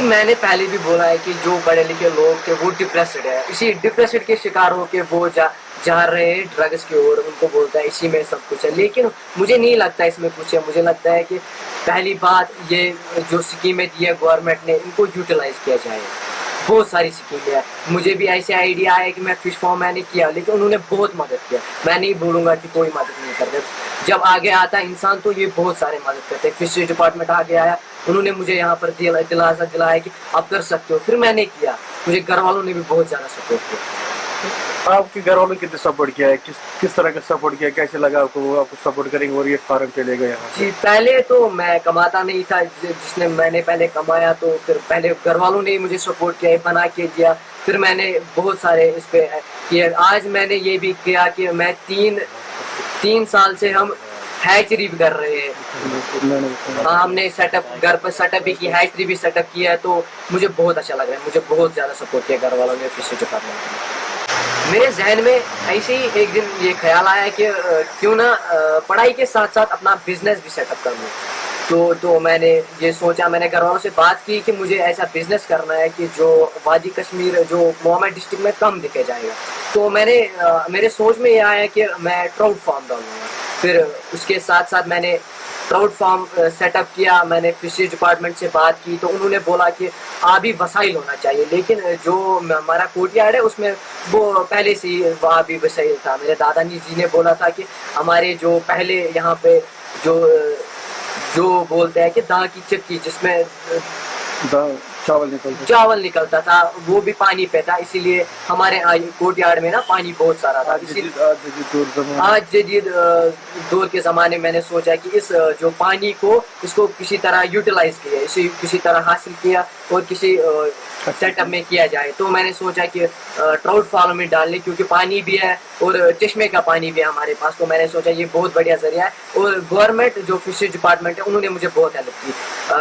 میں نے پہلے بھی بولا ہے کہ جو پڑھے لکھے لوگ تھے وہ ڈپریسڈ ہے, اسی ڈپریسڈ کے شکار ہو کے وہ جا رہے ہیں ڈرگس کی اور, ان کو بولتا ہے اسی میں سب کچھ ہے. لیکن مجھے نہیں لگتا اس میں کچھ ہے. مجھے لگتا ہے کہ پہلی بات یہ جو اسکیمیں دی ہے گورنمنٹ نے ان کو یوٹیلائز کیا جائے. بہت ساری اسکیمیں ہیں. مجھے بھی ایسے آئیڈیا ہے کہ میں فش فارم میں نے کیا, لیکن انہوں نے بہت مدد کیا. میں نہیں بولوں گا کہ کوئی مدد نہیں کرتے. جب آگے آتا ہے انسان تو یہ بہت سارے مدد کرتے ہیں. فشریز ڈپارٹمنٹ آگے آیا, انہوں نے مجھے یہاں پر دلاسا دلایا کہ آپ کر سکتے ہو. پھر میں نے کیا. مجھے گھر والوں نے بھی بہت زیادہ سپورٹ کیا. آپ کے گھر والوں نے کتنے سپورٹ کیا ہے, کس طرح کا سپورٹ کیا, کیسے لگا آپ کو سپورٹ کریں گے اور یہ فارم چلے گا یہاں؟ جی پہلے تو میں کماتا نہیں تھا, میں نے پہلے کمایا تو پھر پہلے گھر والوں نے مجھے سپورٹ کیا, بنا کے دیا. پھر میں نے بہت سارے اس پہ کیا. آج میں نے یہ بھی کیا کہ میں تین سال سے ہم ہیچری بھی کر رہے ہیں. ہاں ہم نے سیٹ اپ گھر پر سیٹ اپ بھی کی, ہیچری بھی سیٹ اپ کیا ہے. تو مجھے بہت اچھا لگ رہا ہے. مجھے بہت زیادہ سپورٹ کیا گھر والوں نے فشریز ڈپارٹمنٹ نے. میرے ذہن میں ایسے ہی ایک دن یہ خیال آیا کہ کیوں نہ پڑھائی کے ساتھ ساتھ اپنا بزنس بھی سیٹ اپ کر لوں. تو میں نے یہ سوچا, میں نے گھر والوں سے بات کی کہ مجھے ایسا بزنس کرنا ہے کہ جو وادی کشمیر جو محمد ڈسٹرکٹ میں کم دکھے جائے گا. تو میرے سوچ میں یہ آیا کہ میں ٹراؤٹ فارم ڈالوں گا. پھر اس کے ساتھ ساتھ میں نے ٹراؤٹ فارم سیٹ اپ کیا. میں نے فشریز ڈپارٹمنٹ سے بات کی تو انہوں نے بولا کہ آبی وسائل ہونا چاہیے, لیکن جو ہمارا کوٹ یارڈ ہے اس میں وہ پہلے سے ہی آبی وسائل تھا. میرے دادا جی نے بولا تھا کہ ہمارے جو پہلے یہاں پہ جو بولتے ہیں کہ داں کی چکی جس میں چاول نکلتا تھا وہ بھی پانی پہ تھا, اسی لیے ہمارے کوٹ یارڈ میں نا پانی بہت سارا تھا. آج جدید دور کے زمانے میں نے سوچا کہ اس جو پانی کو اس کو کسی طرح یوٹیلائز کیا, اسے کسی طرح حاصل کیا اور کسی سیٹ اپ میں کیا جائے. تو میں نے سوچا کہ ٹراؤٹ فارم میں ڈالنے, کیونکہ پانی بھی ہے اور چشمے کا پانی بھی ہے ہمارے پاس. تو میں نے سوچا یہ بہت بڑھیا ذریعہ ہے. اور گورنمنٹ جو فشریز ڈپارٹمنٹ ہے انہوں نے مجھے بہت ہیلپ کی.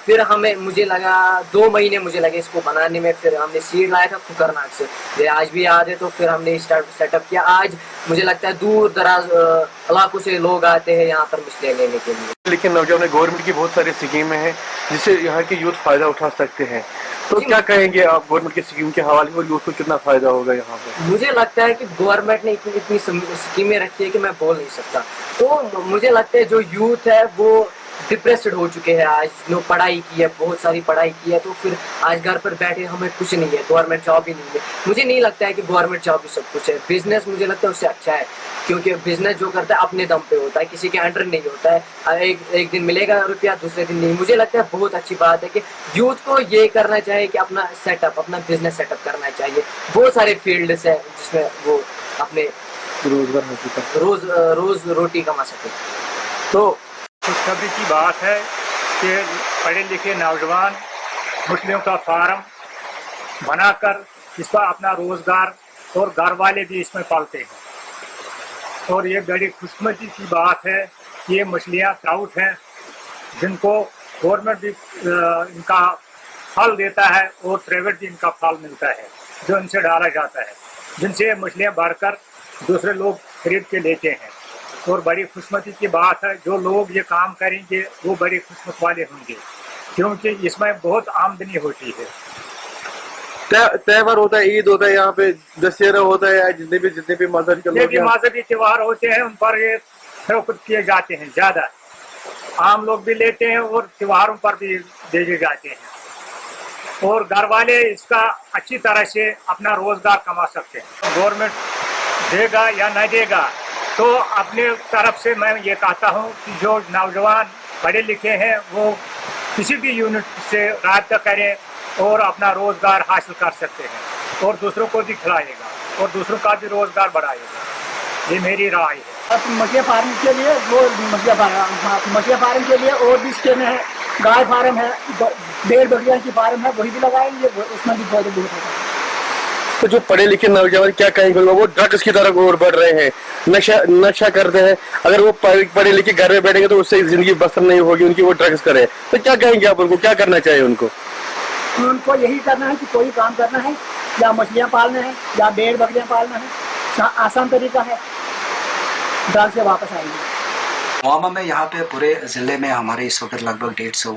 پھر مجھے لگا 2 مہینے مجھے لگے اس کو بنانے میں. پھر ہم نے سیڈ لایا تھا کھکرناگ سے, یہ آج بھی یاد ہے. تو پھر ہم نے سیٹ اپ کیا. آج مجھے لگتا ہے دور دراز علاقوں سے لوگ آتے ہیں یہاں پر مچھلیاں لینے کے لیے. لیکن نوجوان گورنمنٹ کی بہت ساری اسکیمیں ہیں جس سے یہاں کے یوتھ فائدہ اٹھا سکتے ہیں. تو کیا کہیں گے آپ گورنمنٹ کی اسکیم کے حوالے اور یوتھ کو کتنا فائدہ ہوگا یہاں پہ؟ مجھے لگتا ہے کہ گورنمنٹ نے اتنی اسکیمیں رکھی ہے کہ میں بول نہیں سکتا. تو مجھے لگتا ہے جو یوتھ ہے وہ ڈپریسڈ ہو چکے ہیں. آج جو پڑھائی کی ہے, بہت ساری پڑھائی کی ہے, تو پھر آج گھر پر بیٹھے ہمیں کچھ نہیں ہے, گورنمنٹ جاب ہی نہیں ہے. مجھے نہیں لگتا ہے کہ گورنمنٹ جاب ہی سب کچھ ہے. بزنس مجھے لگتا ہے اس سے اچھا ہے, کیونکہ بزنس جو کرتا ہے اپنے دم پہ ہوتا ہے, کسی کے انڈر نہیں ہوتا ہے. ایک دن ملے گا روپیہ, دوسرے دن نہیں. مجھے لگتا ہے بہت اچھی بات ہے کہ یوتھ کو یہ کرنا چاہیے کہ اپنا سیٹ اپ, اپنا بزنس سیٹ اپ کرنا چاہیے. بہت سارے فیلڈس ہیں جس میں وہ اپنے روز روٹی کما سکے. تو خوشخبری کی بات ہے کہ پڑھے لکھے نوجوان مچھلیوں کا فارم بنا کر اس پر اپنا روزگار اور گھر والے بھی اس میں پالتے ہیں. اور یہ بڑی خوشخبری کی بات ہے کہ یہ مچھلیاں ٹراؤٹ ہیں جن کو گورنمنٹ بھی ان کا پھل دیتا ہے اور پرائیویٹ بھی ان کا پھل ملتا ہے جو ان سے ڈالا جاتا ہے, جن سے مچھلیاں بھر کر دوسرے لوگ خرید کے لیتے ہیں. اور بڑی قسمتی کی بات ہے جو لوگ یہ کام کریں گے وہ بڑی قسمت والے ہوں گے, کیونکہ اس میں بہت آمدنی ہوتی ہے. تہوار ہوتا ہے, عید ہوتا ہے, یہاں پہ دشہرا ہوتا ہے, جتنے بھی مذہب کے لوگ مذہبی تہوار ہوتے ہیں ان پر یہ فروخت کیے جاتے ہیں. زیادہ عام لوگ بھی لیتے ہیں اور تہواروں پر بھی بھیجے جاتے ہیں, اور گھر والے اس کا اچھی طرح سے اپنا روزگار کما سکتے ہیں. گورنمنٹ دے گا یا نہ دے گا, تو اپنے طرف سے میں یہ کہتا ہوں کہ جو نوجوان پڑھے لکھے ہیں وہ کسی بھی یونٹ سے رابطہ کریں اور اپنا روزگار حاصل کر سکتے ہیں, اور دوسروں کو بھی کھلائے گا اور دوسروں کا بھی روزگار بڑھائے گا. یہ میری رائے ہے. مچھلی فارم کے لیے وہ مچھلی فارم کے لیے اور بھی اسکیمیں ہیں. گائے فارم ہے, ڈیڑھ بکریاں کی فارم ہے, وہی بھی لگائیں گے, اس میں بھی بہت بہت ہوتا ہے. تو جو پڑھے لکھے نوجوان کیا کہیں گے, وہ ڈرگس کی طرف اور بڑھ رہے ہیں, نشہ کرتے ہیں. اگر وہ پڑھے لکھے گھر میں بیٹھیں گے تو اس سے زندگی بسر نہیں ہوگی ان کی, وہ ڈرگس کریں. تو کیا کہیں گے آپ ان کو, کیا کرنا چاہیے ان کو؟ ان کو یہی کرنا ہے کہ کوئی کام کرنا ہے, یا مچھلیاں پالنا ہے یا ڈیڑھ بکریاں پالنا ہے. آسان طریقہ ہے, ڈرگ سے واپس آئیں گے. محمد میں یہاں پہ پورے ضلع میں ہمارے اس وقت لگ بھگ 150